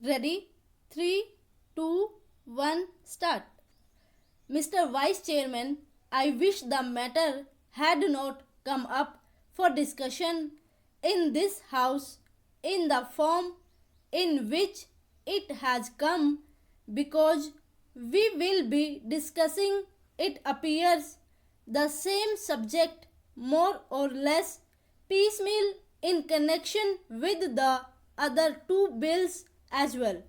Ready? 3, 2, 1, start. Mr. Vice Chairman, I wish the matter had not come up for discussion in this House in the form in which it has come, because we will be discussing, it appears, the same subject more or less piecemeal in connection with the other two bills as well.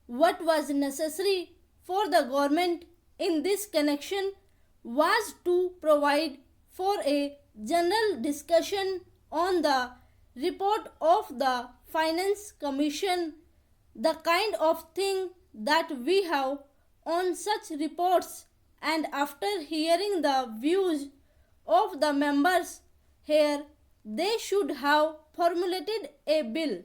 What was necessary for the government in this connection was to provide for a general discussion on the report of the Finance Commission, the kind of thing that we have on such reports, and after hearing the views of the members here, they should have formulated a bill.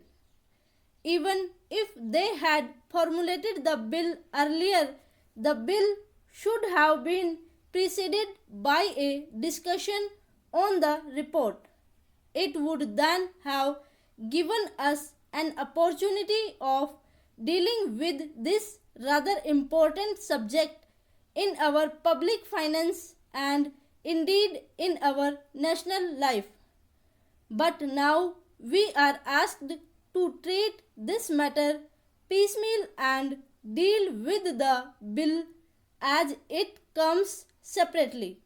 Even if they had formulated the bill earlier, the bill should have been preceded by a discussion on the report. It would then have given us an opportunity of dealing with this rather important subject in our public finance and indeed in our national life. But now we are asked to treat this matter piecemeal and deal with the bill as it comes separately.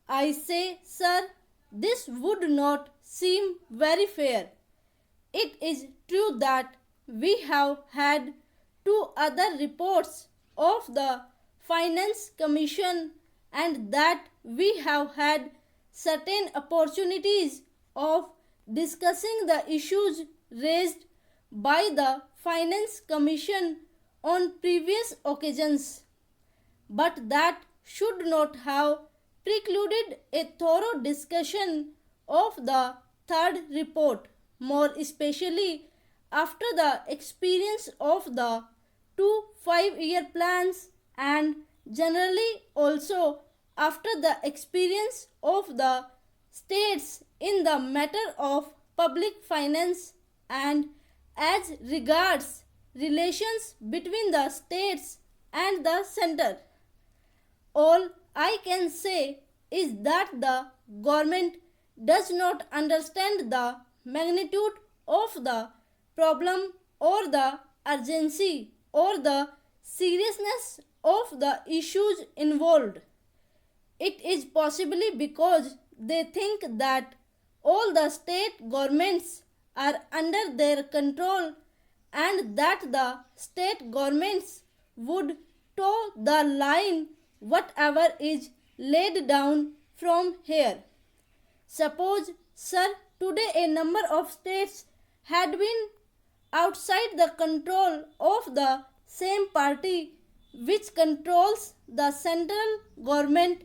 I say, sir, this would not seem very fair. It is true that we have had two other reports of the Finance Commission and that we have had certain opportunities of discussing the issues raised by the Finance Commission on previous occasions. But that should not have precluded a thorough discussion of the third report, more especially after the experience of the two 5-year plans and generally also after the experience of the states in the matter of public finance and as regards relations between the states and the center. All I can say is that the government does not understand the magnitude of the problem or the urgency or the seriousness of the issues involved. It is possibly because they think that all the state governments are under their control and that the state governments would toe the line whatever is laid down from here. Suppose, sir, today a number of states had been outside the control of the same party which controls the central government.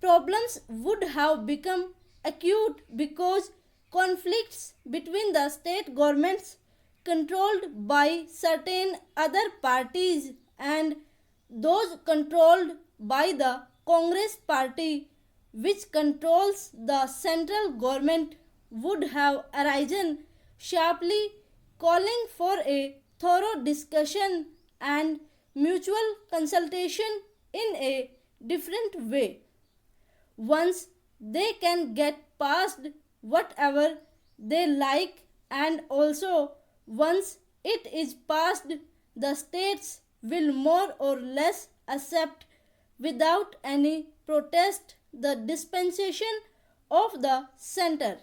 Problems would have become acute because conflicts between the state governments controlled by certain other parties and those controlled by the Congress party which controls the central government would have arisen sharply, calling for a thorough discussion and mutual consultation in a different way. Once they can get past whatever they like, and also once it is passed, the states will more or less accept without any protest the dispensation of the center.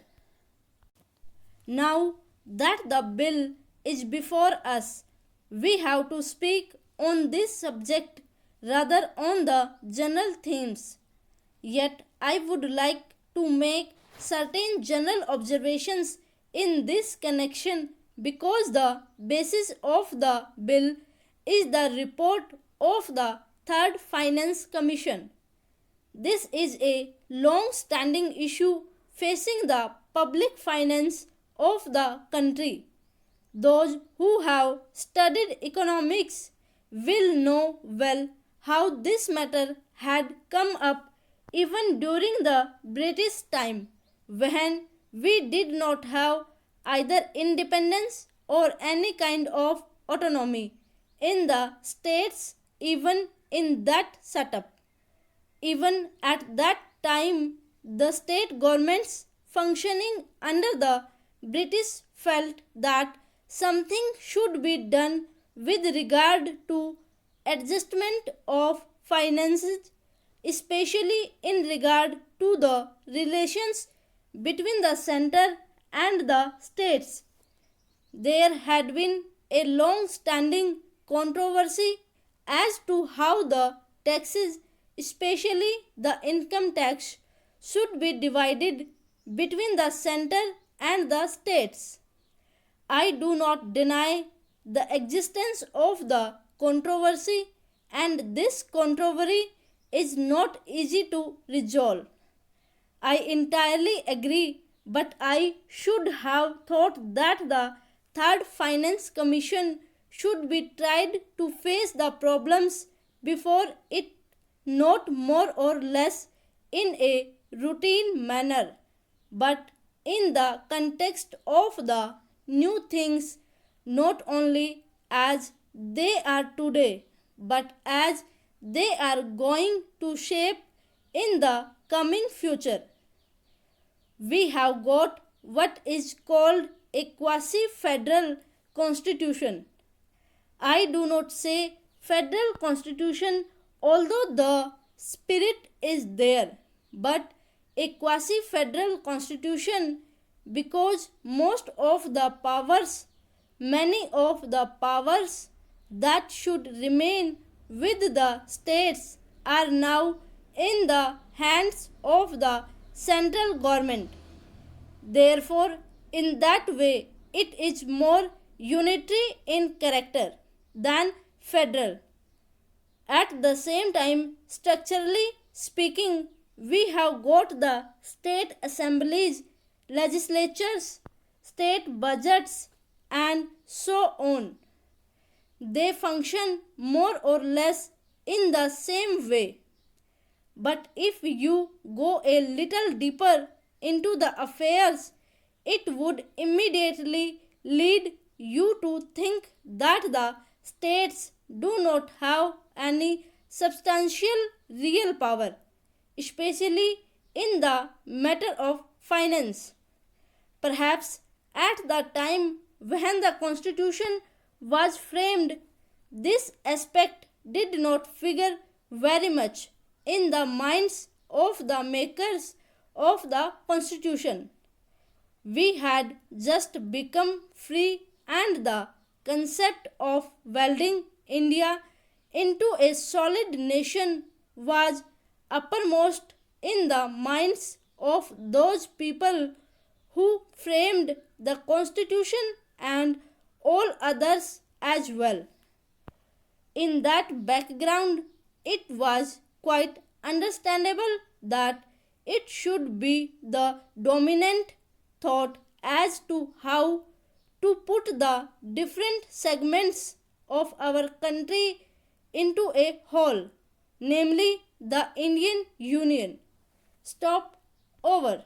Now that the bill is before us, we have to speak on this subject rather on the general themes. Yet I would like to make certain general observations in this connection because the basis of the bill is the report of the Third Finance Commission. This is a long standing issue facing the public finance of the country. Those who have studied economics will know well how this matter had come up even during the British time, when we did not have either independence or any kind of autonomy in the states even in that setup. Even at that time, the state governments functioning under the British felt that something should be done with regard to adjustment of finances, especially in regard to the relations between the center and the states. There had been a long standing controversy as to how the taxes, especially the income tax, should be divided between the center and the states. I do not deny the existence of the controversy, and this controversy is not easy to resolve. I entirely agree, but I should have thought that the Third Finance Commission should be tried to face the problems before it, not more or less in a routine manner, but in the context of the new things, not only as they are today, but as they are going to shape in the coming future. We have got what is called a quasi-federal constitution. I do not say federal constitution although the spirit is there, but a quasi-federal constitution because many of the powers that should remain with the states are now in the hands of the central government. Therefore, in that way, it is more unitary in character than federal. At the same time, structurally speaking, we have got the state assemblies, legislatures, state budgets, and so on. They function more or less in the same way. But if you go a little deeper into the affairs, it would immediately lead you to think that the states do not have any substantial real power, especially in the matter of finance. Perhaps at the time when the constitution was framed, this aspect did not figure very much in the minds of the makers of the constitution. We had just become free, and the concept of welding India into a solid nation was uppermost in the minds of those people who framed the constitution and all others as well. In that background, it was quite understandable that it should be the dominant thought as to how to put the different segments of our country into a whole, namely the Indian Union. Stop. Over.